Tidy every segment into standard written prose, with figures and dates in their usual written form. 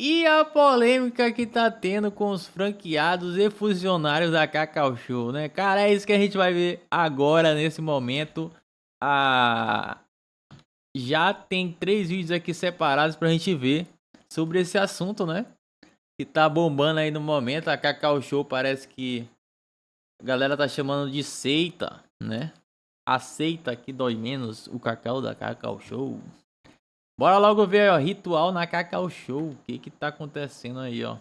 E a polêmica que tá tendo com os franqueados e funcionários da Cacau Show, né? Cara, é isso que a gente vai ver agora, nesse momento. Ah, já tem 3 vídeos aqui separados pra gente ver sobre esse assunto, né? Que tá bombando aí no momento. A Cacau Show parece que a galera tá chamando de seita, né? A seita que dói menos, o cacau da Cacau Show. Bora logo ver, ó, ritual na Cacau Show. O que que tá acontecendo aí, ó?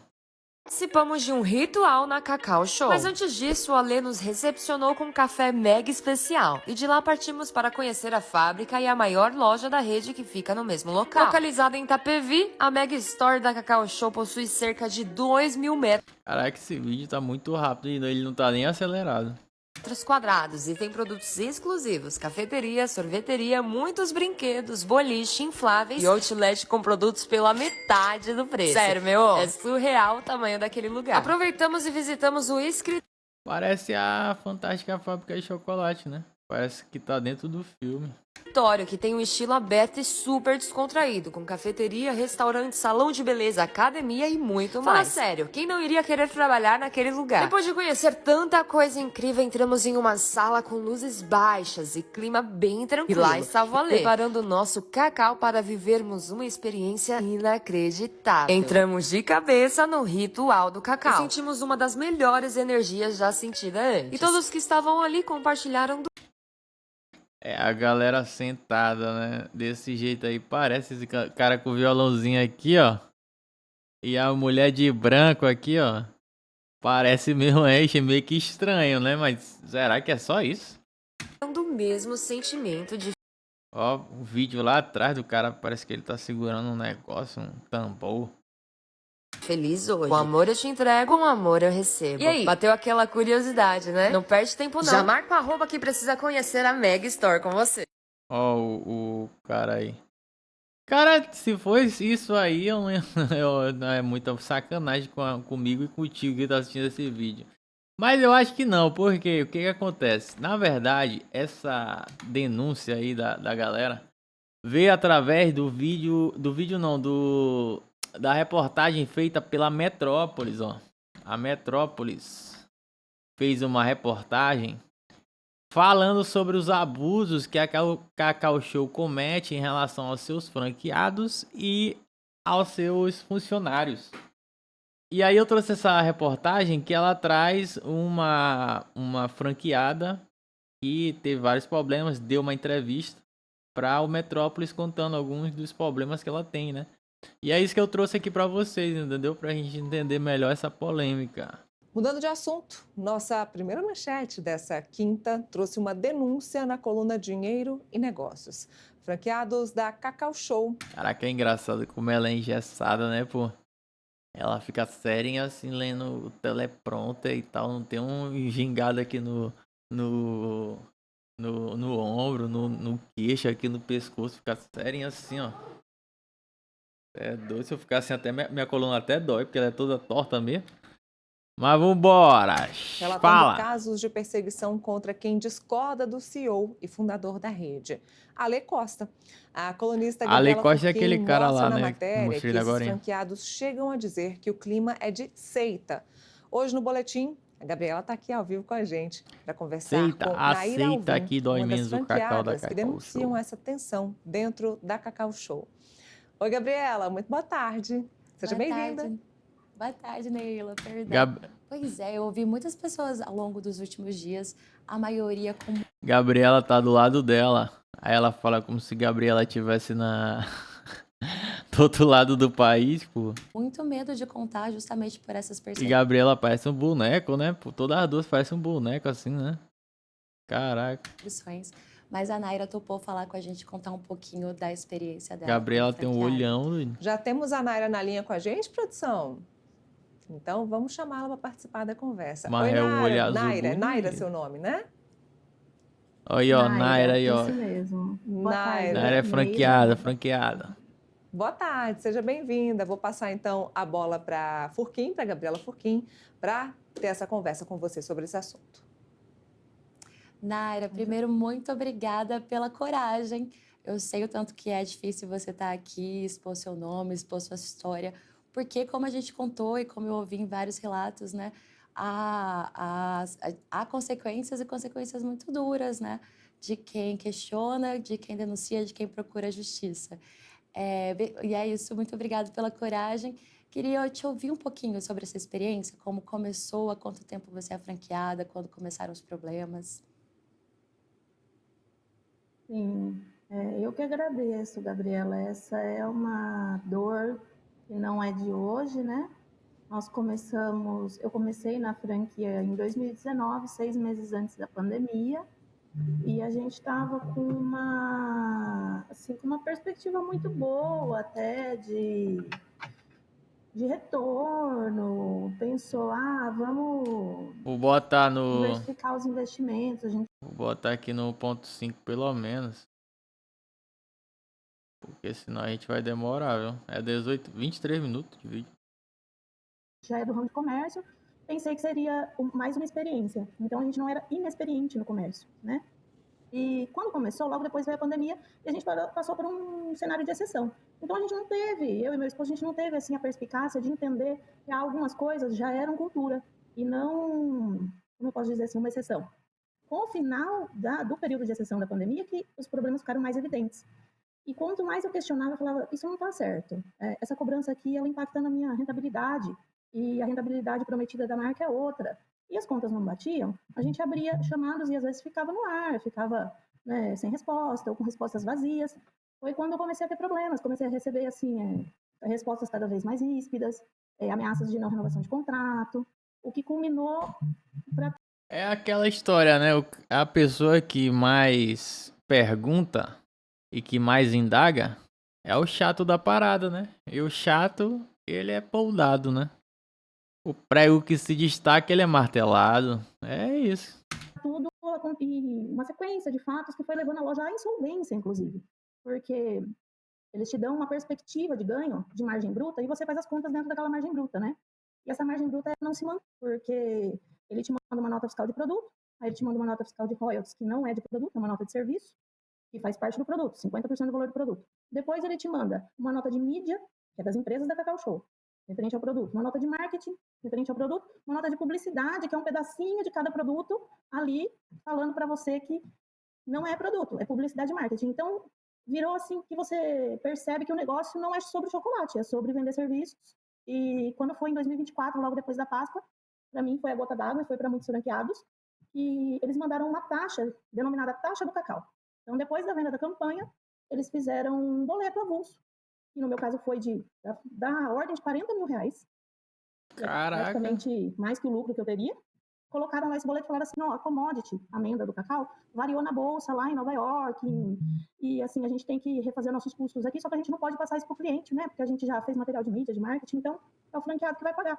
Participamos de um ritual na Cacau Show. Mas antes disso, o Alê nos recepcionou com um café mega especial. E de lá partimos para conhecer a fábrica e a maior loja da rede que fica no mesmo local. Localizada em Itapevi, a Mega Store da Cacau Show possui cerca de 2.000 Caraca, esse vídeo tá muito rápido e ele não tá nem acelerado. metros quadrados e tem produtos exclusivos, cafeteria, sorveteria, muitos brinquedos, boliche, infláveis e outlet com produtos pela metade do preço. Sério, meu, é surreal o tamanho daquele lugar. Aproveitamos e visitamos o escritório Parece a Fantástica Fábrica de Chocolate, né? Parece que tá dentro do filme. que tem um estilo aberto e super descontraído, com cafeteria, restaurante, salão de beleza, academia e muito mais. Fala sério, quem não iria querer trabalhar naquele lugar? Depois de conhecer tanta coisa incrível, entramos em uma sala com luzes baixas e clima bem tranquilo. E lá estava o Alê, preparando o nosso cacau para vivermos uma experiência inacreditável. Entramos de cabeça no ritual do cacau. E sentimos uma das melhores energias já sentida antes. E todos que estavam ali compartilharam É a galera sentada, né? Desse jeito aí. Parece esse cara com o violãozinho aqui, ó. E a mulher de branco aqui, ó. Parece mesmo, meio que estranho, né? Mas será que é só isso? do mesmo sentimento de Ó, o vídeo lá atrás do cara, parece que ele tá segurando um negócio, um tambor. feliz hoje. Com amor eu te entrego, com amor eu recebo. E aí, bateu aquela curiosidade, né? Não perde tempo não. Já marca o arroba que precisa conhecer a Mega Store com você. Ó, o cara aí. Cara, se for isso aí, eu não, não é muita sacanagem comigo e contigo que tá assistindo esse vídeo. Mas eu acho que não, porque o que que acontece? Na verdade, essa denúncia aí da galera veio através do vídeo não, da reportagem feita pela Metrópolis, ó. A Metrópolis fez uma reportagem falando sobre os abusos que a Cacau Show comete em relação aos seus franqueados e aos seus funcionários. E aí eu trouxe essa reportagem que ela traz uma franqueada que teve vários problemas, deu uma entrevista para o Metrópolis contando alguns dos problemas que ela tem, né? E é isso que eu trouxe aqui para vocês, entendeu? Pra gente entender melhor essa polêmica. Mudando de assunto, nossa primeira manchete dessa quinta trouxe uma denúncia na coluna Dinheiro e Negócios. Franqueados da Cacau Show. Caraca, é engraçado como ela é engessada, né, pô? Ela fica séria assim, lendo o teleprompter e tal. Não tem um gingado aqui no, no ombro, no queixo, aqui no pescoço. Fica séria assim, ó. É doido. Se eu ficar assim, até minha coluna até dói, porque ela é toda torta mesmo. Mas vambora. Relatando Fala. casos de perseguição contra quem discorda do CEO e fundador da rede, Ale Costa. A colunista Ale Gabriela Costa é Furquim aquele cara mostra lá, na né? matéria que Mostrei ele esses agora, hein? franqueados chegam a dizer que o clima é de seita. Hoje no Boletim, a Gabriela está aqui ao vivo com a gente para conversar Seita, com Naira aceita Alvim, aqui dói uma das menos o cacau da franqueadas que Cacau denunciam Show. essa tensão dentro da Cacau Show. Oi, Gabriela, muito boa tarde. Seja bem-vinda. Boa tarde, Neila, perdão. Gab... Pois é, eu ouvi muitas pessoas ao longo dos últimos dias, a maioria com Gabriela tá do lado dela. Aí ela fala como se Gabriela estivesse na... do outro lado do país, pô. muito medo de contar justamente por essas E perseguições. Gabriela parece um boneco, né? Pô, todas as duas parecem um boneco assim, né? Caraca. Mas a Naira topou falar com a gente, contar um pouquinho da experiência dela. Gabriela como tem um franqueada. olhão, doido. Já temos a Naira na linha com a gente, produção? Então vamos chamá-la para participar da conversa. Mas Oi, é um olho Naira. azul Naira, Naira bonito. seu nome, né? Aí, ó, Naira aí, ó. Isso mesmo. Boa tarde, Naira é franqueada, Neila. franqueada. Boa tarde, seja bem-vinda. Vou passar então a bola para Furquim, para Gabriela Furquim, para ter essa conversa com você sobre esse assunto. Naira, primeiro, muito obrigada pela coragem. Eu sei o tanto que é difícil você estar aqui, expor seu nome, expor sua história. Porque, como a gente contou e como eu ouvi em vários relatos, né, há consequências e consequências muito duras, né, de quem questiona, de quem denuncia, de quem procura justiça. E é isso, muito obrigada pela coragem. Queria te ouvir um pouquinho sobre essa experiência, como começou, há quanto tempo você é franqueada, quando começaram os problemas. Sim, eu que agradeço, Gabriela. Essa é uma dor que não é de hoje, né? Eu comecei na franquia em 2019, 6 meses antes da pandemia, e a gente estava com uma perspectiva muito boa até de retorno. Pensou, vamos Vou botar no. diversificar os investimentos. Vou botar aqui no ponto 5 pelo menos. Porque senão a gente vai demorar, viu? É 23 minutos de vídeo. Já é do ramo de comércio, pensei que seria mais uma experiência. Então a gente não era inexperiente no comércio, né? E quando começou, logo depois veio a pandemia e a gente passou por um cenário de exceção. Então a gente não teve, eu e meu esposo, a gente não teve assim a perspicácia de entender que algumas coisas já eram cultura e não, como eu posso dizer assim, uma exceção. Com o final do período de exceção da pandemia, que os problemas ficaram mais evidentes. E quanto mais eu questionava, eu falava, isso não está certo. Essa cobrança aqui, ela impacta na minha rentabilidade. E a rentabilidade prometida da marca é outra. E as contas não batiam, a gente abria chamados e às vezes ficava no ar, ficava, né, sem resposta ou com respostas vazias. Foi quando eu comecei a ter problemas, comecei a receber assim, respostas cada vez mais ríspidas, ameaças de não renovação de contrato, o que culminou para... É aquela história, né? A pessoa que mais pergunta e que mais indaga é o chato da parada, né? E o chato, ele é poldado, né? O prego que se destaca, ele é martelado. É isso. tudo e uma sequência de fatos que foi levando a loja à insolvência, inclusive. Porque eles te dão uma perspectiva de ganho de margem bruta e você faz as contas dentro daquela margem bruta, né? E essa margem bruta não se mantém, porque ele te manda uma nota fiscal de produto, aí ele te manda uma nota fiscal de royalties, que não é de produto, é uma nota de serviço, que faz parte do produto, 50% do valor do produto. Depois ele te manda uma nota de mídia, que é das empresas da Cacau Show, referente ao produto, uma nota de marketing, referente ao produto, uma nota de publicidade, que é um pedacinho de cada produto ali, falando para você que não é produto, é publicidade e marketing. Então, virou assim que você percebe que o negócio não é sobre chocolate, é sobre vender serviços. E quando foi em 2024, logo depois da Páscoa, para mim foi a gota d'água e foi para muitos franqueados, e eles mandaram uma taxa, denominada taxa do cacau. Então, depois da venda da campanha, eles fizeram um boleto avulso, que no meu caso foi da ordem de R$ 40.000, Caraca. praticamente mais que o lucro que eu teria. Colocaram lá esse boleto e falaram assim, a commodity, a amêndoa do cacau, variou na bolsa lá em Nova York, e assim, a gente tem que refazer nossos custos aqui, só que a gente não pode passar isso para o cliente, né? Porque a gente já fez material de mídia, de marketing, então é o franqueado que vai pagar.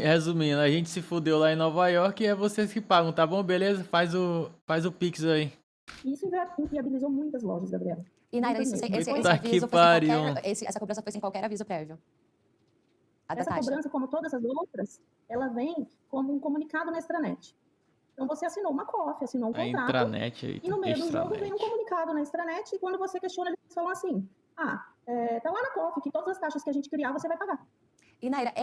Resumindo, a gente se fudeu lá em Nova York e é vocês que pagam, tá bom? Beleza? Faz o Pix aí. Isso inviabilizou muitas lojas, Gabriela. E, Naira, Muitas mesmo. esse aviso foi essa cobrança foi sem qualquer aviso prévio? Essa cobrança, como todas as outras, ela vem como um comunicado na extranet. Então você assinou uma COF, assinou um contrato, intranet, e no meio do jogo vem um comunicado na extranet, e quando você questiona, eles falam assim, tá lá na COF que todas as taxas que a gente criar, você vai pagar. E, Naira,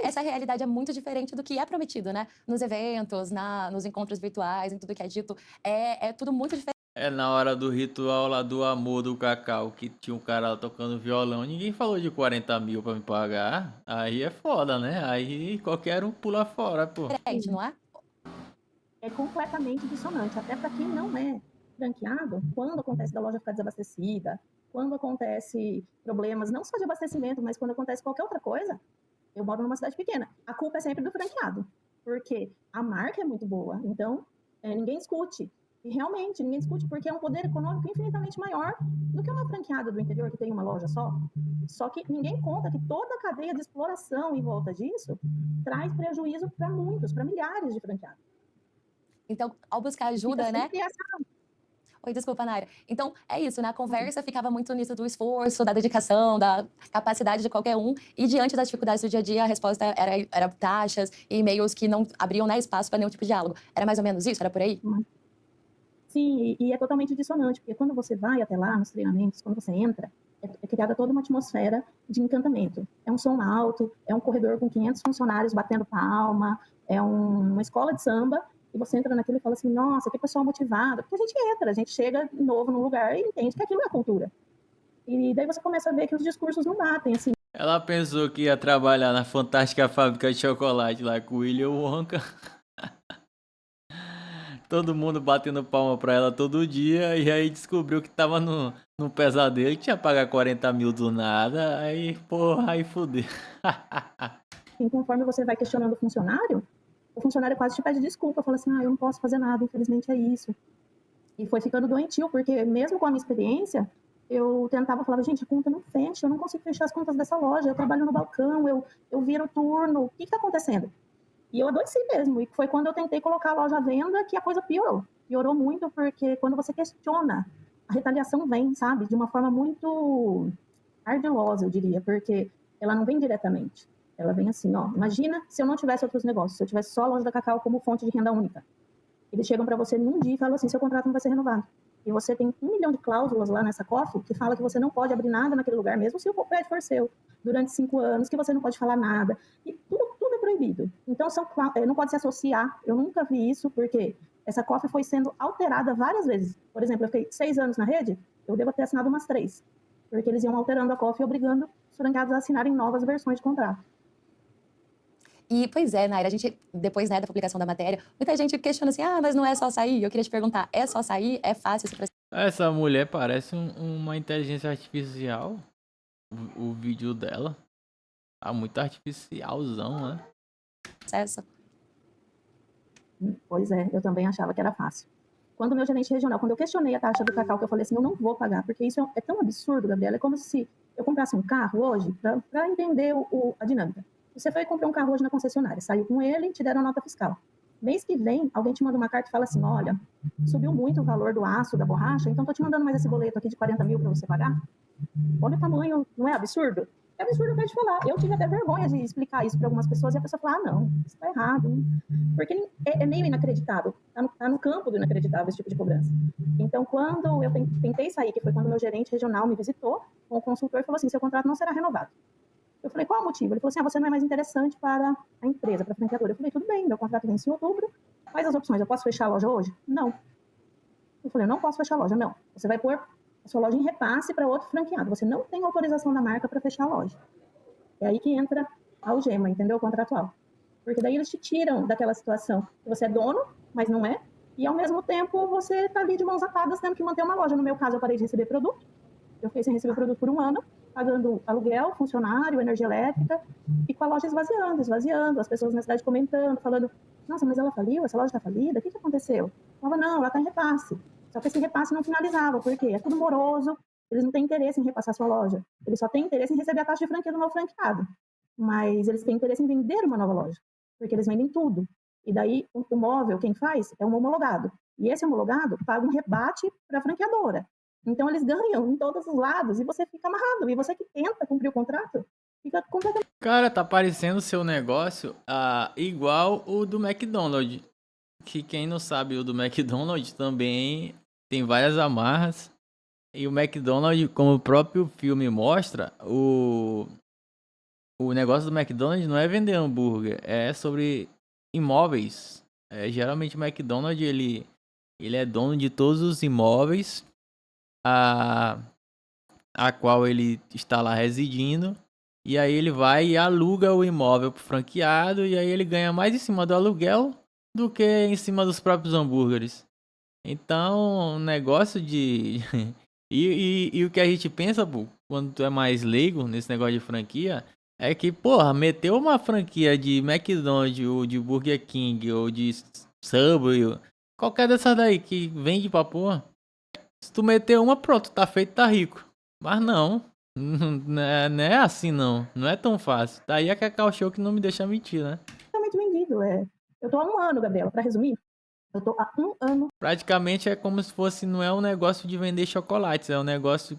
essa realidade é muito diferente do que é prometido, né? Nos eventos, nos encontros virtuais, em tudo que é dito. É tudo muito diferente. É na hora do ritual lá do amor do cacau, que tinha um cara lá tocando violão. Ninguém falou de 40 mil pra me pagar. Aí é foda, né? Aí qualquer um pula fora, pô. Diferente, não é? É completamente dissonante. Até para quem não é franqueado, quando acontece da loja ficar desabastecida, quando acontece problemas não só de abastecimento, mas quando acontece qualquer outra coisa, eu moro numa cidade pequena, a culpa é sempre do franqueado, porque a marca é muito boa, então ninguém discute. E realmente, ninguém discute porque é um poder econômico infinitamente maior do que uma franqueada do interior que tem uma loja só. Só que ninguém conta que toda a cadeia de exploração em volta disso traz prejuízo para muitos, para milhares de franqueados. Então, ao buscar ajuda, né? Oi, desculpa, Naira. Então, é isso, né? A conversa ficava muito nisso do esforço, da dedicação, da capacidade de qualquer um. E diante das dificuldades do dia a dia, a resposta era taxas e e-mails que não abriam, né, espaço para nenhum tipo de diálogo. Era mais ou menos isso? Era por aí? Sim, e é totalmente dissonante, porque quando você vai até lá nos treinamentos, quando você entra, É criada toda uma atmosfera de encantamento. É um som alto, é um corredor com 500 funcionários batendo palma, é uma escola de samba, e você entra naquilo e fala assim, nossa, que pessoal motivado. Porque a gente chega novo num lugar e entende que aquilo é a cultura. E daí você começa a ver que os discursos não batem, assim. Ela pensou que ia trabalhar na fantástica fábrica de chocolate lá com o William Wonka. Todo mundo batendo palma pra ela todo dia. E aí descobriu que tava no pesadelo. Que tinha que pagar 40 mil do nada. Aí, porra, aí fudeu. E conforme você vai questionando o funcionário quase te pede desculpa. Fala assim, eu não posso fazer nada, infelizmente é isso. E foi ficando doentio, porque mesmo com a minha experiência, eu tentava falar, gente, a conta não fecha, eu não consigo fechar as contas dessa loja, eu trabalho no balcão, eu viro turno, o que está acontecendo? E eu adoeci mesmo, e foi quando eu tentei colocar a loja à venda que a coisa piorou. Piorou muito porque quando você questiona, a retaliação vem, sabe, de uma forma muito ardilosa, eu diria, porque ela não vem diretamente. Ela vem assim, imagina se eu não tivesse outros negócios, se eu tivesse só a loja da Cacau como fonte de renda única. Eles chegam para você num dia e falam assim, seu contrato não vai ser renovado. E você tem 1 milhão de cláusulas lá nessa COF que fala que você não pode abrir nada naquele lugar, mesmo se o prédio for seu, durante 5 anos, que você não pode falar nada. E tudo é proibido. Então, não pode se associar. Eu nunca vi isso, porque essa COF foi sendo alterada várias vezes. Por exemplo, eu fiquei 6 anos na rede, eu devo ter assinado umas 3. Porque eles iam alterando a COF e obrigando os franqueados a assinarem novas versões de contrato. E, pois é, Naira, a gente, depois, né, da publicação da matéria, muita gente questiona assim, mas não é só sair? Eu queria te perguntar, é só sair? É fácil esse Essa mulher parece uma inteligência artificial. O vídeo dela tá muito artificialzão, né? processo? Pois é, eu também achava que era fácil. Quando o meu gerente regional, quando eu questionei a taxa do cacau, que eu falei assim, eu não vou pagar, porque isso é tão absurdo, Gabriela, é como se eu comprasse um carro hoje, para entender a dinâmica. Você foi comprar um carro hoje na concessionária, saiu com ele e te deram a nota fiscal. Mês que vem, alguém te manda uma carta e fala assim, olha, subiu muito o valor do aço, da borracha, então tô te mandando mais esse boleto aqui de 40 mil para você pagar. Olha o tamanho, não é absurdo? É absurdo até de falar. Eu tive até vergonha de explicar isso para algumas pessoas e a pessoa falar, não, isso tá errado. Porque é meio inacreditável. Tá no campo do inacreditável esse tipo de cobrança. Então, quando eu tentei sair, que foi quando o meu gerente regional me visitou, o consultor falou assim, seu contrato não será renovado. Eu falei, qual é o motivo? Ele falou assim, você não é mais interessante para a empresa, para a franqueadora. Eu falei, tudo bem, meu contrato vence em outubro, quais as opções? Eu posso fechar a loja hoje? Não. Eu falei, eu não posso fechar a loja, não. Você vai pôr a sua loja em repasse para outro franqueado. Você não tem autorização da marca para fechar a loja. É aí que entra a algema, entendeu? O contratual. Porque daí eles te tiram daquela situação que você é dono, mas não é, e ao mesmo tempo você está ali de mãos atadas tendo que manter uma loja. No meu caso, eu parei de receber produto. Eu fiquei sem receber produto por 1 ano, pagando aluguel, funcionário, energia elétrica, e com a loja esvaziando, as pessoas na cidade comentando, falando, nossa, mas ela faliu? Essa loja está falida? O que aconteceu? Eu falava, não, ela está em repasse. Só que esse repasse não finalizava, porque é tudo moroso, eles não têm interesse em repassar sua loja, eles só têm interesse em receber a taxa de franquia do novo franqueado, mas eles têm interesse em vender uma nova loja, porque eles vendem tudo. E daí, o móvel, quem faz, é um homologado. E esse homologado paga um rebate para a franqueadora. Então, eles ganham em todos os lados e você fica amarrado. E você que tenta cumprir o contrato, fica completamente... Cara, tá parecendo o seu negócio igual o do McDonald's. Que quem não sabe, o do McDonald's também tem várias amarras. E o McDonald's, como o próprio filme mostra, o negócio do McDonald's não é vender hambúrguer, é sobre imóveis. Geralmente o McDonald's, ele é dono de todos os imóveis a qual ele está lá residindo. E aí ele vai e aluga o imóvel pro franqueado. E aí ele ganha mais em cima do aluguel do que em cima dos próprios hambúrgueres. Então, negócio de... e o que a gente pensa, pô, quando tu é mais leigo nesse negócio de franquia, é que, porra, meteu uma franquia de McDonald's, ou de Burger King, ou de Subway, qualquer dessas daí que vende pra porra. Se tu meter uma, pronto, tá feito, tá rico. Mas não, não é assim não. Não é tão fácil. Daí a Cacau Show que não me deixa mentir, né? Totalmente vendido. Eu tô há 1 ano, Gabriela, para resumir. Eu tô há 1 ano. Praticamente é como se fosse, não é um negócio de vender chocolates, é um negócio...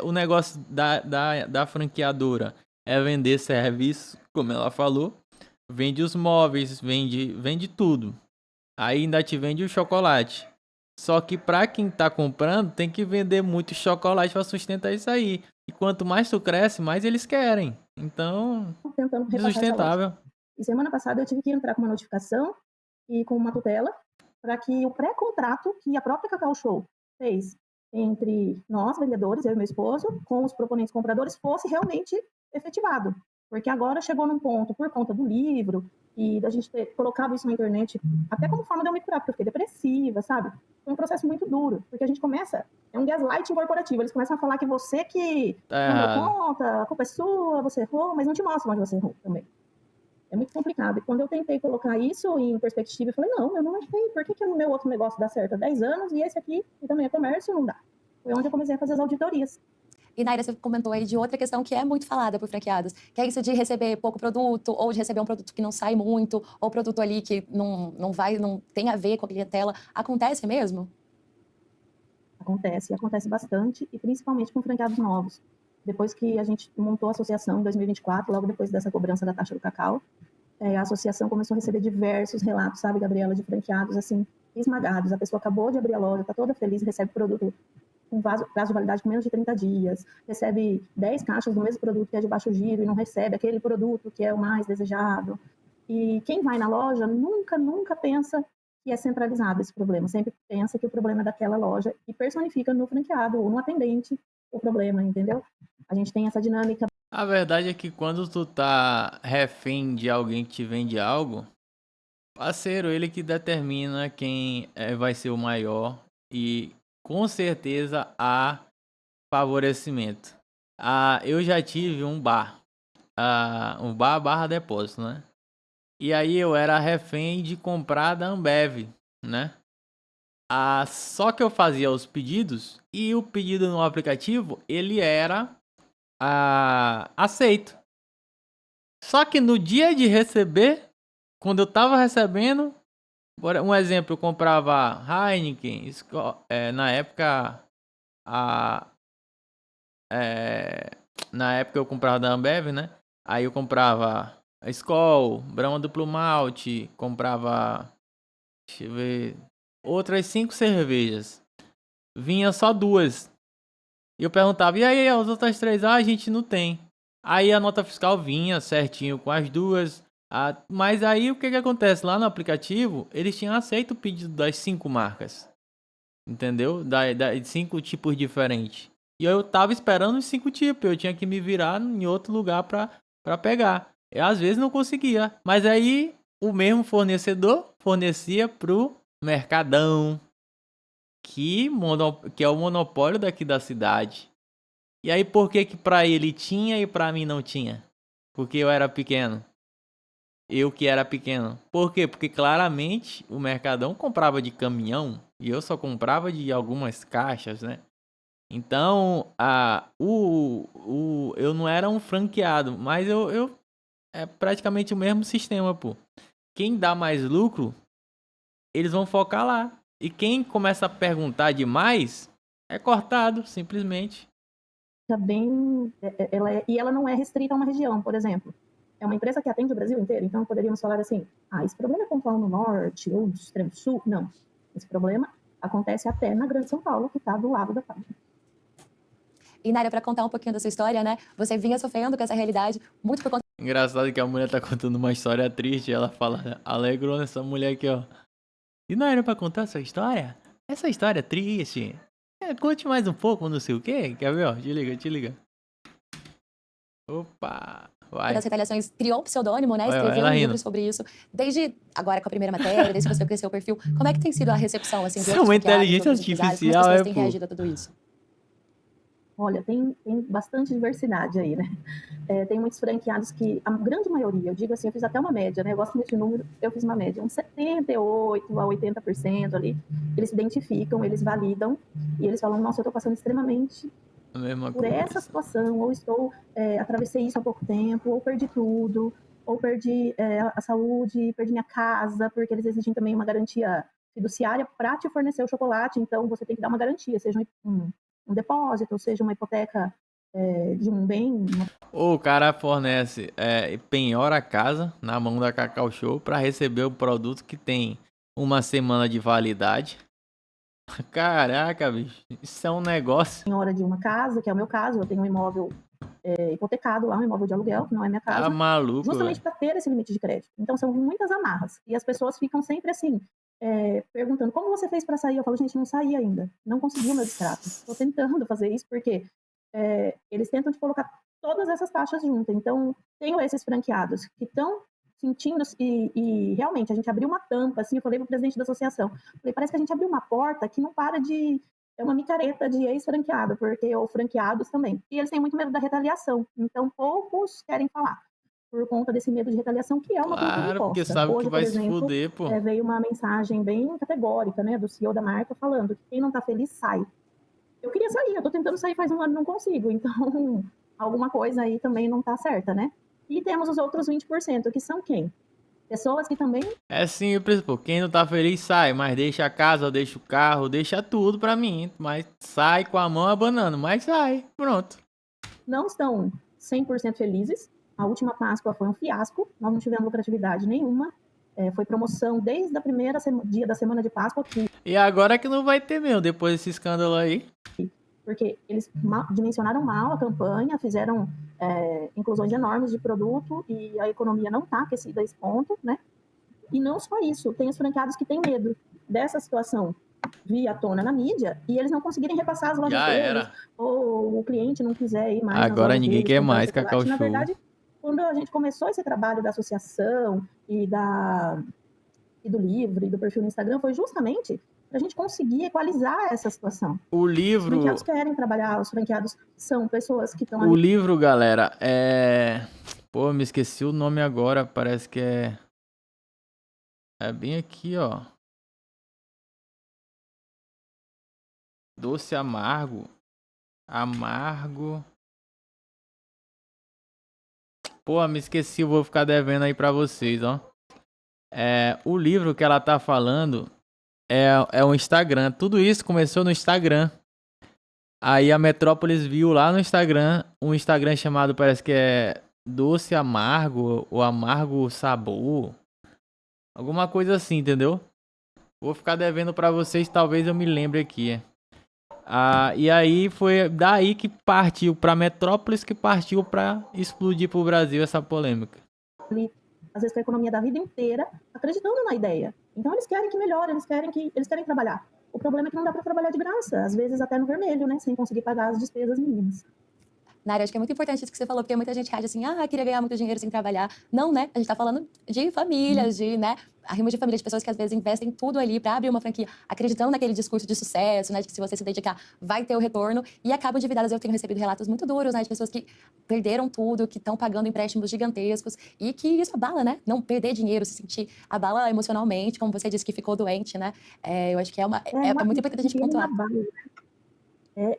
o negócio da franqueadora é vender serviço, como ela falou. Vende os móveis, vende tudo. Aí ainda te vende o chocolate. Só que pra quem tá comprando, tem que vender muito chocolate pra sustentar isso aí. E quanto mais tu cresce, mais eles querem. Então, Tentando repassar essa loja. insustentável. E semana passada eu tive que entrar com uma notificação e com uma tutela para que o pré-contrato que a própria Cacau Show fez entre nós, vendedores, eu e meu esposo, com os proponentes compradores, fosse realmente efetivado. Porque agora chegou num ponto, por conta do livro e da gente ter colocado isso na internet, até como forma de eu me curar, porque eu fiquei depressiva, sabe? Foi um processo muito duro, porque a gente começa, é um gaslighting corporativo, eles começam a falar que você que Tá não deu errado. conta, a culpa é sua, você errou, mas não te mostram onde você errou também. É muito complicado. E quando eu tentei colocar isso em perspectiva, eu falei, não, eu não errei. Por que o meu outro negócio dá certo há 10 anos e esse aqui, que também é comércio, não dá? Foi onde eu comecei a fazer as auditorias. E, Naira, você comentou aí de outra questão que é muito falada por franqueados, que é isso de receber pouco produto, ou de receber um produto que não sai muito, ou produto ali que não tem a ver com a clientela. Acontece mesmo? Acontece bastante, e principalmente com franqueados novos. Depois que a gente montou a associação em 2024, logo depois dessa cobrança da taxa do cacau, a associação começou a receber diversos relatos, sabe, Gabriela, de franqueados, assim, esmagados. A pessoa acabou de abrir a loja, está toda feliz, recebe produto com prazo de validade com menos de 30 dias, recebe 10 caixas do mesmo produto que é de baixo giro e não recebe aquele produto que é o mais desejado. E quem vai na loja nunca pensa que é centralizado esse problema, sempre pensa que o problema é daquela loja e personifica no franqueado ou no atendente o problema, entendeu? A gente tem essa dinâmica. A verdade é que quando tu tá refém de alguém que te vende algo, parceiro, ele que determina quem vai ser o maior e com certeza há favorecimento. Eu já tive um bar, um bar barra depósito, né? E aí eu era refém de comprar da Ambev, né? Só que eu fazia os pedidos e o pedido no aplicativo, ele era aceito. Só que no dia de receber, quando eu tava recebendo, um exemplo, eu comprava Heineken, na época, na época eu comprava da Ambev, né? Aí eu comprava Skol, Brahma Duplo Malte, comprava, deixa eu ver, outras 5 cervejas. Vinha só 2. E eu perguntava, e aí, as outras 3? A gente não tem. Aí a nota fiscal vinha certinho com as 2. Mas aí o que acontece? Lá no aplicativo, eles tinham aceito o pedido das 5 marcas. Entendeu? De 5 tipos diferentes. E eu tava esperando os 5 tipos. Eu tinha que me virar em outro lugar pra pegar. Eu às vezes não conseguia. Mas aí o mesmo fornecedor fornecia pro Mercadão. Que é o monopólio daqui da cidade. E aí por que pra ele tinha e pra mim não tinha? Porque eu era pequeno. Eu que era pequeno. Por quê? Porque claramente o Mercadão comprava de caminhão e eu só comprava de algumas caixas, né? Então, eu não era um franqueado, mas eu é praticamente o mesmo sistema, pô. Quem dá mais lucro, eles vão focar lá. E quem começa a perguntar demais é cortado, simplesmente. Bem, ela não é restrita a uma região, por exemplo. É uma empresa que atende o Brasil inteiro, então poderíamos falar assim, esse problema é pontual no norte ou no extremo sul. Não, esse problema acontece até na Grande São Paulo, que está do lado da página. E, Naira, para contar um pouquinho da sua história, né? Você vinha sofrendo com essa realidade muito por conta... Engraçado que a mulher tá contando uma história triste, ela fala, alegrou nessa mulher aqui, ó. E não era pra contar essa história? Essa história é triste. Conte mais um pouco, não sei o quê. Quer ver, ó? Te liga. Opa, vai. Das retaliações, criou um pseudônimo, né? Vai, Escreveu ela um rindo. livro sobre isso. Desde agora com a primeira matéria, desde que você cresceu o perfil, como é que tem sido a recepção, assim, de Isso é outros uma franqueados, de inteligência outros empresários? Como as artificial, pessoas têm pô. reagido a tudo isso? Olha, tem bastante diversidade aí, né? Tem muitos franqueados que, a grande maioria, eu digo assim, eu fiz até uma média, né? Eu gosto desse número, eu fiz uma média, uns 78% a 80% ali, eles se identificam, eles validam, e eles falam, nossa, eu tô passando extremamente A mesma por coisa. essa situação, ou atravessei isso há pouco tempo, ou perdi tudo, ou perdi a saúde, perdi minha casa, porque eles exigem também uma garantia fiduciária para te fornecer o chocolate, então você tem que dar uma garantia, seja um depósito, ou seja uma hipoteca de um bem. O cara fornece, penhora a casa na mão da Cacau Show para receber o produto que tem uma semana de validade. Caraca, bicho. Isso é um negócio. Senhora de uma casa, que é o meu caso, eu tenho um imóvel hipotecado lá, um imóvel de aluguel, que não é minha Tá casa, maluco, justamente velho. para ter esse limite de crédito. Então são muitas amarras. E as pessoas ficam sempre assim, perguntando, como você fez para sair? Eu falo, gente, não saí ainda. Não consegui o meu distrato. Estou tentando fazer isso porque eles tentam te colocar todas essas taxas juntas. Então, tenho esses franqueados que estão sentindo, e realmente a gente abriu uma tampa, assim, eu falei para o presidente da associação, falei, parece que a gente abriu uma porta que não para de... É uma micareta de ex-franqueado, porque ou franqueados também. E eles têm muito medo da retaliação. Então, poucos querem falar, por conta desse medo de retaliação, que é uma cultura Claro, porque imposta. sabe que Hoje, por vai se exemplo, fuder, pô. veio uma mensagem bem categórica, né, do CEO da marca, falando que quem não está feliz, sai. Eu queria sair, eu tô tentando sair faz um ano e não consigo. Então, alguma coisa aí também não tá certa, né? E temos os outros 20%, que são quem? Pessoas que também... É simples, pô. Quem não tá feliz sai, mas deixa a casa, deixa o carro, deixa tudo pra mim. Mas sai com a mão abanando, mas sai. Pronto. não estão 100% felizes. A última Páscoa foi um fiasco, nós não tivemos lucratividade nenhuma. Foi promoção desde a primeira dia da semana de Páscoa, E agora que não vai ter mesmo, depois desse escândalo aí. porque eles dimensionaram mal a campanha, fizeram inclusões enormes de produto e a economia não está aquecida a esse ponto, né? E não só isso, tem os franqueados que têm medo dessa situação vir à tona na mídia e eles não conseguirem repassar as lojas Já deles, era. ou o cliente não quiser ir mais nas Agora lojas ninguém deles quer comprar mais chocolate. Cacau Na Show. verdade, quando a gente começou esse trabalho da associação e do livro e do perfil no Instagram, foi justamente para a gente conseguir equalizar essa situação. O Os livro, franqueados querem trabalhar, os franqueados são pessoas que estão o livro, galera, Pô, me esqueci o nome agora, parece que é bem aqui, ó. Doce amargo. Amargo. Pô, me esqueci, eu vou ficar devendo aí pra vocês, ó. O livro que ela tá falando é o Instagram. Tudo isso começou no Instagram. Aí a Metrópolis viu lá no Instagram um Instagram chamado, parece que é Doce Amargo ou Amargo Sabor. Alguma coisa assim, entendeu? Vou ficar devendo pra vocês, talvez eu me lembre aqui. E aí foi daí que partiu pra Metrópolis, que partiu pra explodir pro Brasil essa polêmica. ali, às vezes, com a economia da vida inteira, acreditando na ideia. Então, eles querem que melhore, eles querem trabalhar. O problema é que não dá para trabalhar de graça, às vezes até no vermelho, né, sem conseguir pagar as despesas mínimas. Nária, acho que é muito importante isso que você falou, porque muita gente acha assim, queria ganhar muito dinheiro sem trabalhar. Não, né? A gente tá falando de famílias, de, né, arrimo de família, de pessoas que às vezes investem tudo ali para abrir uma franquia, acreditando naquele discurso de sucesso, né, de que se você se dedicar, vai ter o retorno, e acabam endividadas. Eu tenho recebido relatos muito duros, né, de pessoas que perderam tudo, que estão pagando empréstimos gigantescos, e que isso abala, né? Não perder dinheiro, se sentir, abala emocionalmente, como você disse que ficou doente, né? Eu acho que é muito importante a gente pontuar.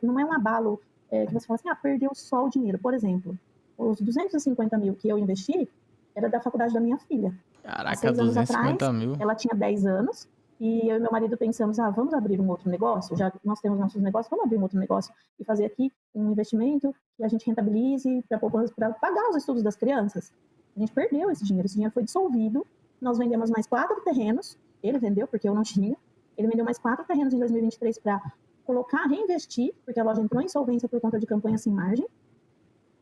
Não é um abalo que você fala assim, perdeu só o dinheiro. Por exemplo, os 250 mil que eu investi era da faculdade da minha filha. Caraca, Há 6 anos 250 atrás, mil. ela tinha 10 anos, e eu e meu marido pensamos, vamos abrir um outro negócio, já nós temos nossos negócios, vamos abrir um outro negócio e fazer aqui um investimento que a gente rentabilize para pagar os estudos das crianças. A gente perdeu esse dinheiro foi dissolvido, nós vendemos mais 4 terrenos, ele vendeu porque eu não tinha, ele vendeu mais 4 terrenos em 2023 para reinvestir, porque a loja entrou em insolvência por conta de campanha sem margem,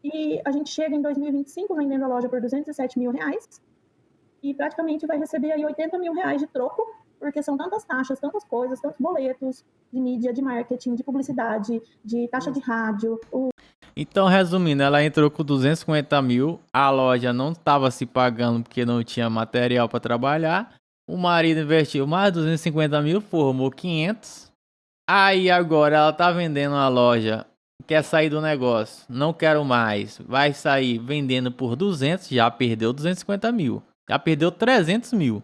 e a gente chega em 2025 vendendo a loja por R$207 mil, e praticamente vai receber aí R$80 mil de troco, porque são tantas taxas, tantas coisas, tantos boletos de mídia, de marketing, de publicidade, de taxa de rádio. Então, resumindo, ela entrou com 250 mil, a loja não estava se pagando porque não tinha material para trabalhar, o marido investiu mais 250 mil, formou 500, aí agora ela tá vendendo a loja, quer sair do negócio, não quero mais, vai sair vendendo por 200, já perdeu 250 mil. Já perdeu 300 mil.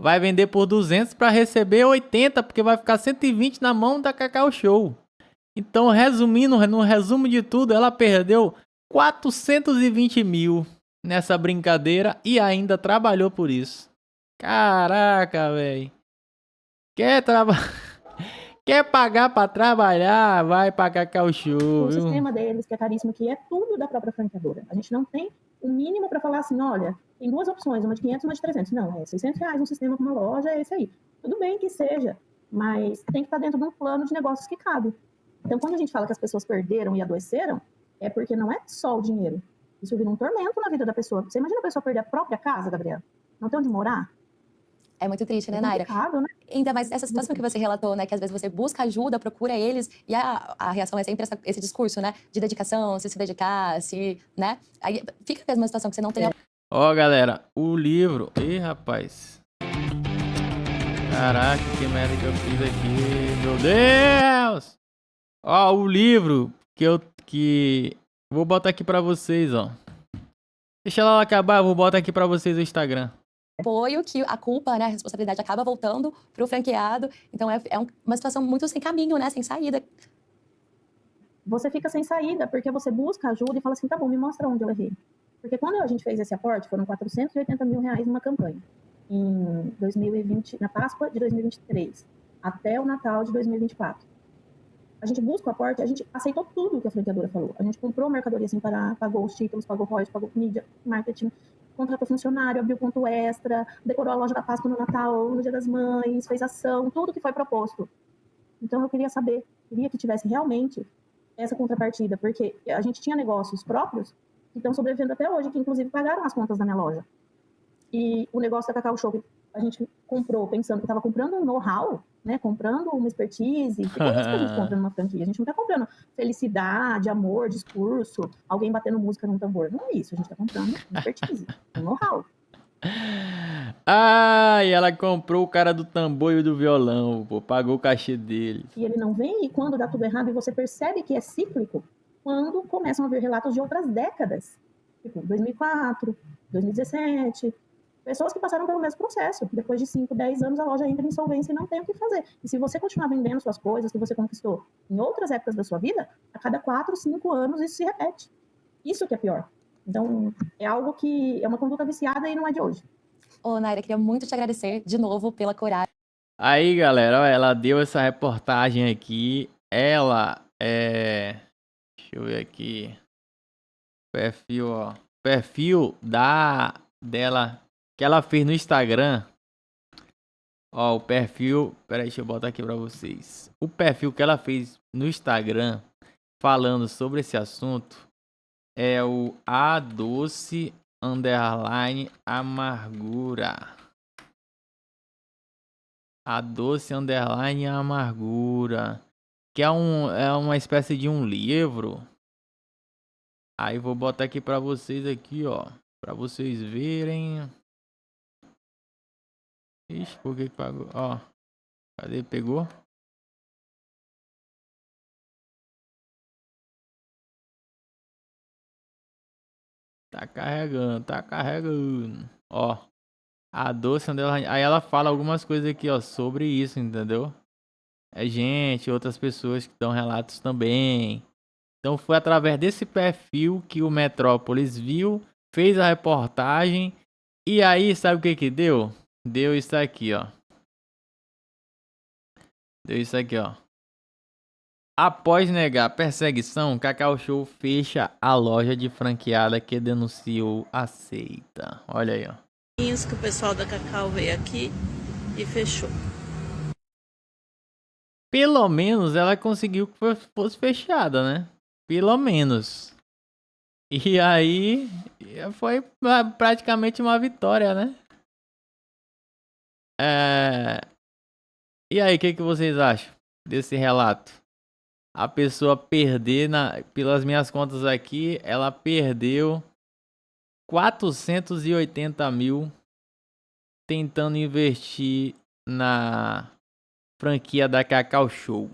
Vai vender por 200 para receber 80, porque vai ficar 120 na mão da Cacau Show. Então, resumindo, no resumo de tudo, ela perdeu 420 mil nessa brincadeira e ainda trabalhou por isso. Caraca, velho. Quer pagar para trabalhar, vai pra Cacau Show, o viu? sistema deles, que é caríssimo, que é tudo da própria franqueadora. A gente não tem o mínimo para falar assim, olha, tem 2 opções, uma de 500 e uma de 300. Não, R$600 um sistema com uma loja, é esse aí. Tudo bem que seja, mas tem que estar dentro de um plano de negócios que cabe. Então, quando a gente fala que as pessoas perderam e adoeceram, é porque não é só o dinheiro. Isso vira um tormento na vida da pessoa. Você imagina a pessoa perder a própria casa, Gabriela? Não tem onde morar? É muito triste, né, É Naira? complicado, né? Ainda mais essa situação que você relatou, né? Que às vezes você busca ajuda, procura eles, e a reação é sempre esse discurso, né? De dedicação, se dedicar, né? Aí fica a mesma situação que você não tem. Ó, galera, o livro. Ih, rapaz. Caraca, que merda que eu fiz aqui. Meu Deus! Ó, o livro que vou botar aqui pra vocês, ó. Deixa ela acabar, eu vou botar aqui pra vocês o Instagram. Apoio que a culpa, né, a responsabilidade acaba voltando pro franqueado. Então é uma situação muito sem caminho, né, sem saída. Você fica sem saída, porque você busca ajuda e fala assim, tá bom, me mostra onde eu errei. Porque quando a gente fez esse aporte, foram R$480 mil numa campanha. Em 2020, na Páscoa de 2023, até o Natal de 2024. A gente busca o aporte, a gente aceitou tudo que a franqueadora falou. A gente comprou mercadoria sem parar, pagou os títulos, pagou royalties, pagou mídia, marketing, contratou funcionário, abriu ponto extra, decorou a loja da Páscoa no Natal, no Dia das Mães, fez ação, tudo que foi proposto. Então eu queria saber, queria que tivesse realmente essa contrapartida, porque a gente tinha negócios próprios que estão sobrevivendo até hoje, que inclusive pagaram as contas da minha loja. E o negócio da Cacau Show, a gente comprou pensando que estava comprando um know-how, né? Comprando uma expertise. Porque é isso que a gente compra numa franquia. A gente não está comprando felicidade, amor, discurso, alguém batendo música num tambor. Não é isso. A gente está comprando expertise, um know-how. Ah, e ela comprou o cara do tambor e do violão, pô, pagou o cachê dele. E ele não vem, e quando dá tudo errado, e você percebe que é cíclico, quando começam a vir relatos de outras décadas. Tipo, 2004, 2017... Pessoas que passaram pelo mesmo processo. Depois de 5, 10 anos, a loja entra em insolvência e não tem o que fazer. E se você continuar vendendo suas coisas que você conquistou em outras épocas da sua vida, a cada 4, 5 anos isso se repete. Isso que é pior. Então, é algo que é uma conduta viciada e não é de hoje. Ô, Naira, queria muito te agradecer de novo pela coragem. Aí, galera, ó, ela deu essa reportagem aqui. Ela é... Deixa eu ver aqui. Perfil, ó. Perfil dela que ela fez no Instagram. Ó, o perfil... Peraí, deixa eu botar aqui pra vocês. O perfil que ela fez no Instagram falando sobre esse assunto é o _amargura. _amargura. Que é uma espécie de um livro. Aí vou botar aqui pra vocês aqui, ó. Pra vocês verem. Ixi, por que pagou? Ó. Cadê? Pegou? Tá carregando, tá carregando. Ó. A doce underline. Aí ela fala algumas coisas aqui, ó, sobre isso, entendeu? É gente, outras pessoas que dão relatos também. Então foi através desse perfil que o Metrópolis viu, fez a reportagem. E aí, sabe o que que deu? Deu isso aqui, ó. Deu isso aqui, ó. Após negar perseguição, Cacau Show fecha a loja de franqueada que denunciou aceita. Olha aí, ó. Isso que o pessoal da Cacau veio aqui e fechou. Pelo menos ela conseguiu que fosse fechada, né? Pelo menos. E aí foi praticamente uma vitória, né? E aí, o que vocês acham desse relato? A pessoa perder, pelas minhas contas aqui, ela perdeu 480 mil tentando investir na franquia da Cacau Show.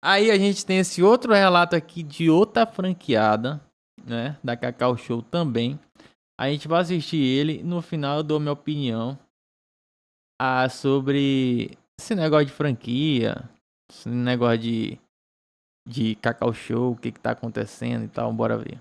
Aí a gente tem esse outro relato aqui de outra franqueada, né, da Cacau Show também. A gente vai assistir ele, no final eu dou minha opinião sobre esse negócio de franquia, esse negócio de Cacau Show, o que tá acontecendo e tal, bora ver.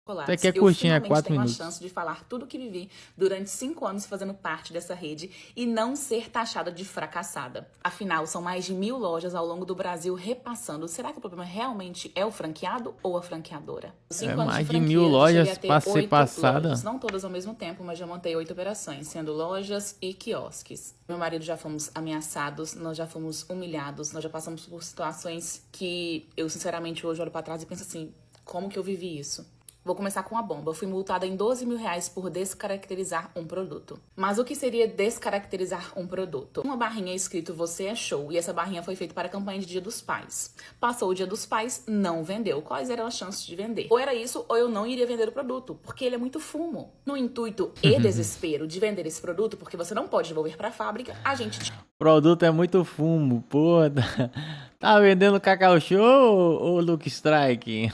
Até que é Eu curtinho, é finalmente 4 tenho a minutos. chance de falar tudo o que vivi durante 5 anos fazendo parte dessa rede e não ser taxada de fracassada. Afinal, são mais de 1000 lojas ao longo do Brasil repassando. Será que o problema realmente é o franqueado ou a franqueadora? Mais de 1000 lojas pra ser 8 passada. lojas, não todas ao mesmo tempo, mas já montei 8 operações, sendo lojas e quiosques. Meu marido já fomos ameaçados, nós já fomos humilhados, nós já passamos por situações que eu, sinceramente, hoje olho pra trás e penso assim, como que eu vivi isso? Vou começar com a bomba. Eu fui multada em R$12 mil por descaracterizar um produto. Mas o que seria descaracterizar um produto? Uma barrinha escrito "Você é show", e essa barrinha foi feita para a campanha de Dia dos Pais. Passou o Dia dos Pais, não vendeu. Quais eram as chances de vender? Ou era isso, ou eu não iria vender o produto, porque ele é muito fumo. No intuito e desespero de vender esse produto, porque você não pode devolver para a fábrica, a gente Produto é muito fumo, pô. Tá vendendo Cacau Show ou Luke Strike?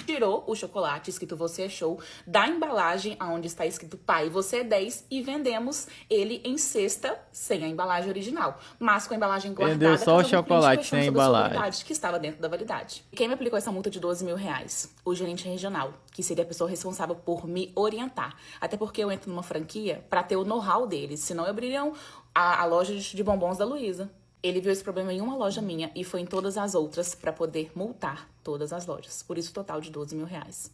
tirou o chocolate escrito "Você é show" da embalagem onde está escrito "Pai, você é 10" e vendemos ele em cesta sem a embalagem original, mas com a embalagem guardada. Vendeu só o caso algum chocolate cliente sem a questione sobre a embalagem. validade que estava dentro da validade. E quem me aplicou essa multa de R$12 mil? O gerente regional, que seria a pessoa responsável por me orientar. Até porque eu entro numa franquia para ter o know-how deles, senão eu abririam a loja de bombons da Luísa. Ele viu esse problema em uma loja minha e foi em todas as outras para poder multar todas as lojas. Por isso, total de R$12 mil.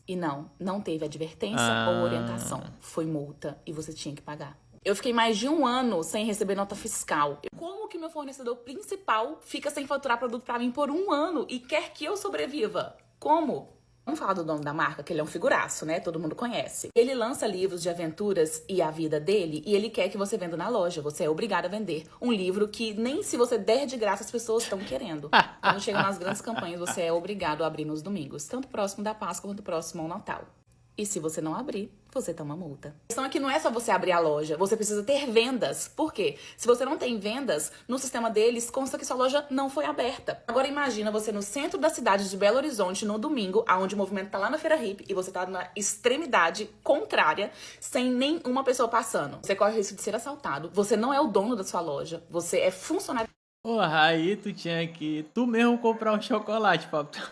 E não teve advertência ou orientação. Foi multa e você tinha que pagar. Eu fiquei mais de 1 ano sem receber nota fiscal. Como que meu fornecedor principal fica sem faturar produto para mim por 1 ano e quer que eu sobreviva? Como? Vamos falar do dono da marca, que ele é um figuraço, né? Todo mundo conhece. Ele lança livros de aventuras e a vida dele, e ele quer que você venda na loja. Você é obrigado a vender um livro que nem se você der de graça as pessoas estão querendo. Quando chegam nas grandes campanhas, você é obrigado a abrir nos domingos, tanto próximo da Páscoa quanto próximo ao Natal. E se você não abrir, você toma multa. A questão é que não é só você abrir a loja, você precisa ter vendas. Por quê? Se você não tem vendas, no sistema deles consta que sua loja não foi aberta. Agora imagina você no centro da cidade de Belo Horizonte no domingo, onde o movimento tá lá na Feira Hippie e você tá na extremidade contrária, sem nenhuma pessoa passando. Você corre o risco de ser assaltado, você não é o dono da sua loja, você é funcionário. Porra, aí tu tinha que tu mesmo comprar um chocolate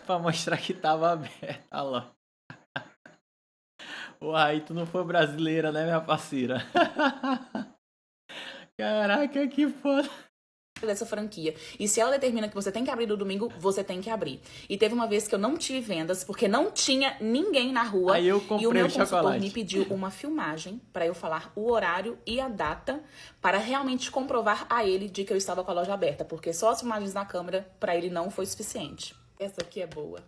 pra mostrar que tava aberta a loja. Porra, aí tu não foi brasileira, né, minha parceira? Caraca, que foda. Dessa franquia. E se ela determina que você tem que abrir no domingo, você tem que abrir. E teve uma vez que eu não tive vendas, porque não tinha ninguém na rua. Aí eu e o comprei meu o consultor chocolate. me pediu uma filmagem para eu falar o horário e a data para realmente comprovar a ele de que eu estava com a loja aberta, porque só as filmagens na câmera para ele não foi suficiente. Essa aqui é boa.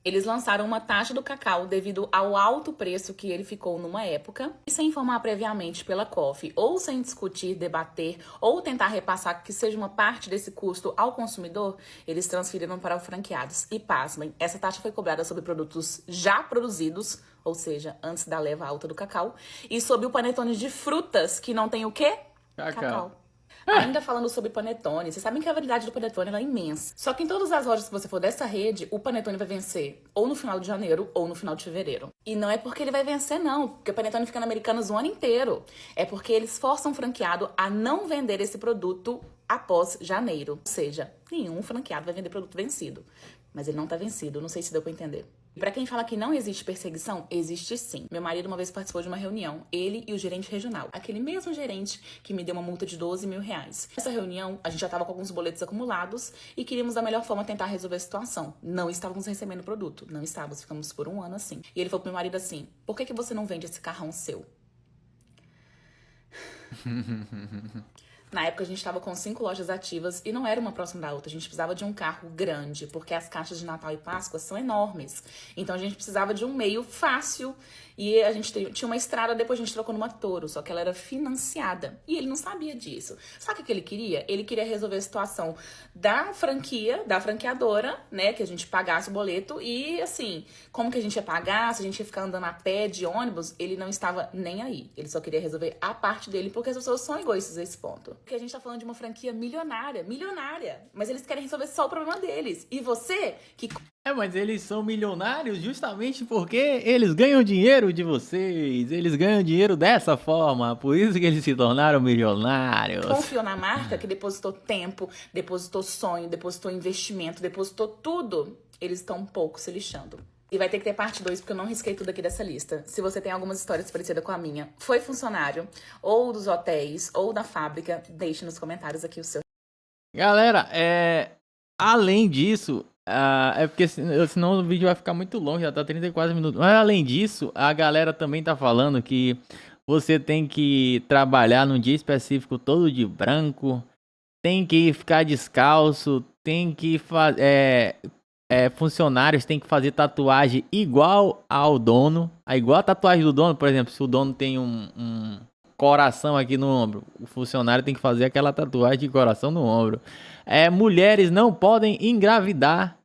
Eles lançaram uma taxa do cacau devido ao alto preço que ele ficou numa época, e sem informar previamente pela COF, ou sem discutir, debater, ou tentar repassar que seja uma parte desse custo ao consumidor, eles transferiram para os franqueados. E pasmem, essa taxa foi cobrada sobre produtos já produzidos, ou seja, antes da leva alta do cacau, e sobre o panetone de frutas, que não tem o quê? Cacau. Ainda falando sobre panetone, vocês sabem que a variedade do panetone ela é imensa. Só que em todas as lojas que você for dessa rede, o panetone vai vencer ou no final de janeiro ou no final de fevereiro. E não é porque ele vai vencer, não. Porque o panetone fica na Americanas o ano inteiro. É porque eles forçam o franqueado a não vender esse produto após janeiro. Ou seja, nenhum franqueado vai vender produto vencido. Mas ele não tá vencido, não sei se deu pra entender. E pra quem fala que não existe perseguição, existe sim. Meu marido uma vez participou de uma reunião, ele e o gerente regional. Aquele mesmo gerente que me deu uma multa de R$12 mil. Nessa reunião, a gente já tava com alguns boletos acumulados e queríamos da melhor forma tentar resolver a situação. Não estávamos recebendo produto, não estávamos, ficamos por 1 ano assim. E ele falou pro meu marido assim, por que você não vende esse carrão seu? Na época a gente estava com 5 lojas ativas e não era uma próxima da outra. A gente precisava de um carro grande, porque as caixas de Natal e Páscoa são enormes. Então a gente precisava de um meio fácil. E a gente tinha uma estrada, depois a gente trocou numa Toro, só que ela era financiada. E ele não sabia disso. Sabe o que ele queria? Ele queria resolver a situação da franquia, da franqueadora, né? Que a gente pagasse o boleto. E assim, como que a gente ia pagar? Se a gente ia ficar andando a pé, de ônibus, ele não estava nem aí. Ele só queria resolver a parte dele, porque as pessoas são egoístas a esse ponto. Porque a gente tá falando de uma franquia milionária. Mas eles querem resolver só o problema deles. E você, que... Mas eles são milionários justamente porque eles ganham dinheiro de vocês. Eles ganham dinheiro dessa forma. Por isso que eles se tornaram milionários. Confiou na marca, que depositou tempo, depositou sonho, depositou investimento, depositou tudo. Eles estão um pouco se lixando. E vai ter que ter parte 2, porque eu não risquei tudo aqui dessa lista. Se você tem algumas histórias parecidas com a minha, foi funcionário, ou dos hotéis, ou da fábrica, deixe nos comentários aqui o seu. Galera, além disso, é porque senão o vídeo vai ficar muito longo, já tá 34 minutos. Mas além disso, a galera também tá falando que você tem que trabalhar num dia específico todo de branco, tem que ficar descalço, tem que fazer... funcionários têm que fazer tatuagem igual ao dono. Igual a tatuagem do dono, por exemplo, se o dono tem um coração aqui no ombro, o funcionário tem que fazer aquela tatuagem de coração no ombro. Mulheres não podem engravidar,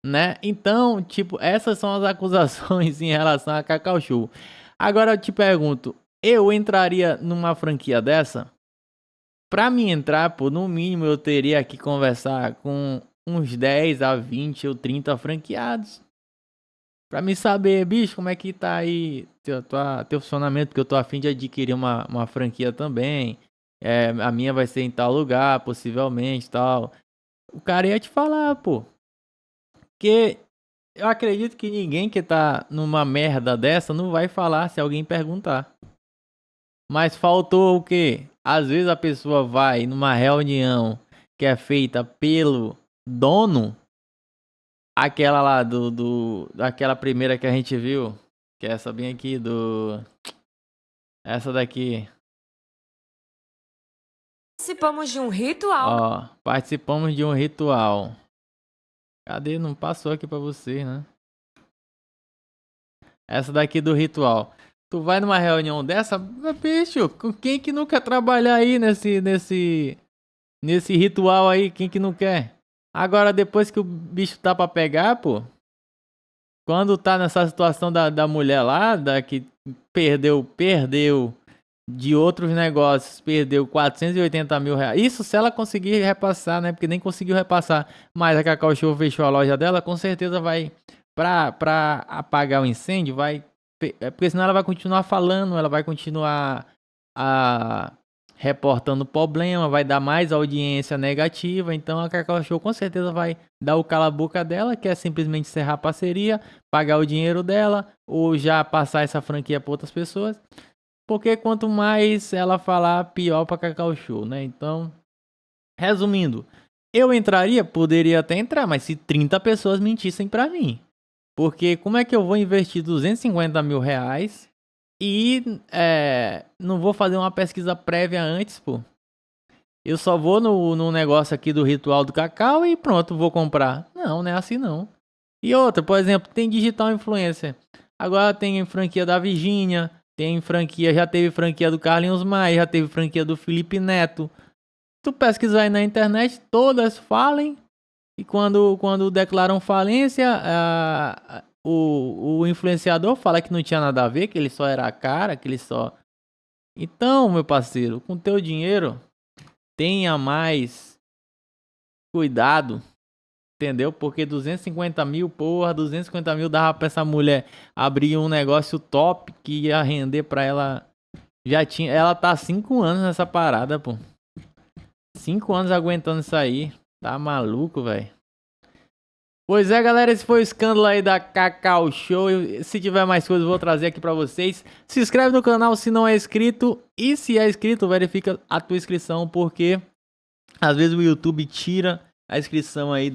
né? Então, tipo, essas são as acusações em relação a Cacau Show. Agora eu te pergunto, eu entraria numa franquia dessa? Pra mim entrar, pô, no mínimo eu teria que conversar com uns 10 a 20 ou 30 franqueados. Pra me saber, bicho, como é que tá aí teu funcionamento, porque eu tô a fim de adquirir uma franquia também. A minha vai ser em tal lugar, possivelmente, tal. O cara ia te falar, pô. Porque eu acredito que ninguém que tá numa merda dessa não vai falar se alguém perguntar. Mas faltou o quê? Às vezes a pessoa vai numa reunião que é feita pelo dono, aquela lá daquela primeira que a gente viu, que é essa bem aqui essa daqui. Participamos de um ritual. Participamos de um ritual. Cadê? Não passou aqui pra você, né? Essa daqui do ritual. Tu vai numa reunião dessa, bicho, com quem que não quer trabalhar aí nesse ritual aí? Quem que não quer? Agora, depois que o bicho tá pra pegar, pô, quando tá nessa situação da mulher lá, que perdeu de outros negócios, perdeu 480 mil reais. Isso se ela conseguir repassar, né? Porque nem conseguiu repassar. Mas a Cacau Show fechou a loja dela, com certeza vai, pra apagar o incêndio, vai... Porque senão ela vai continuar falando, ela vai continuar reportando problema, vai dar mais audiência negativa. Então a Cacau Show com certeza vai dar o cala-boca dela, que é simplesmente encerrar a parceria, pagar o dinheiro dela, ou já passar essa franquia para outras pessoas. Porque quanto mais ela falar, pior pra Cacau Show, né? Então, resumindo, eu entraria? Poderia até entrar, mas se 30 pessoas mentissem pra mim. Porque como é que eu vou investir 250 mil reais e não vou fazer uma pesquisa prévia antes, pô? Eu só vou no negócio aqui do ritual do cacau e pronto, vou comprar. Não é assim não. E outra, por exemplo, tem digital influencer. Agora tem franquia da Virgínia, tem franquia, já teve franquia do Carlinhos Maia, já teve franquia do Felipe Neto. Tu pesquisar aí na internet, todas falem. E quando declaram falência, o influenciador fala que não tinha nada a ver, que ele só era a cara, que ele só... Então, meu parceiro, com teu dinheiro, tenha mais cuidado, entendeu? Porque 250 mil, porra, 250 mil dava pra essa mulher abrir um negócio top que ia render pra ela. Ela tá 5 anos nessa parada, pô. 5 anos aguentando isso aí. Tá maluco, velho. Pois é, galera, esse foi o escândalo aí da Cacau Show. Se tiver mais coisas, eu vou trazer aqui pra vocês. Se inscreve no canal se não é inscrito. E se é inscrito, verifica a tua inscrição, porque às vezes o YouTube tira a inscrição aí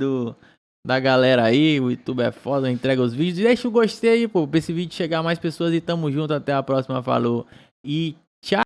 da galera aí. O YouTube é foda, entrega os vídeos. Deixa o gostei aí, pô, pra esse vídeo chegar a mais pessoas. E tamo junto, até a próxima. Falou e tchau.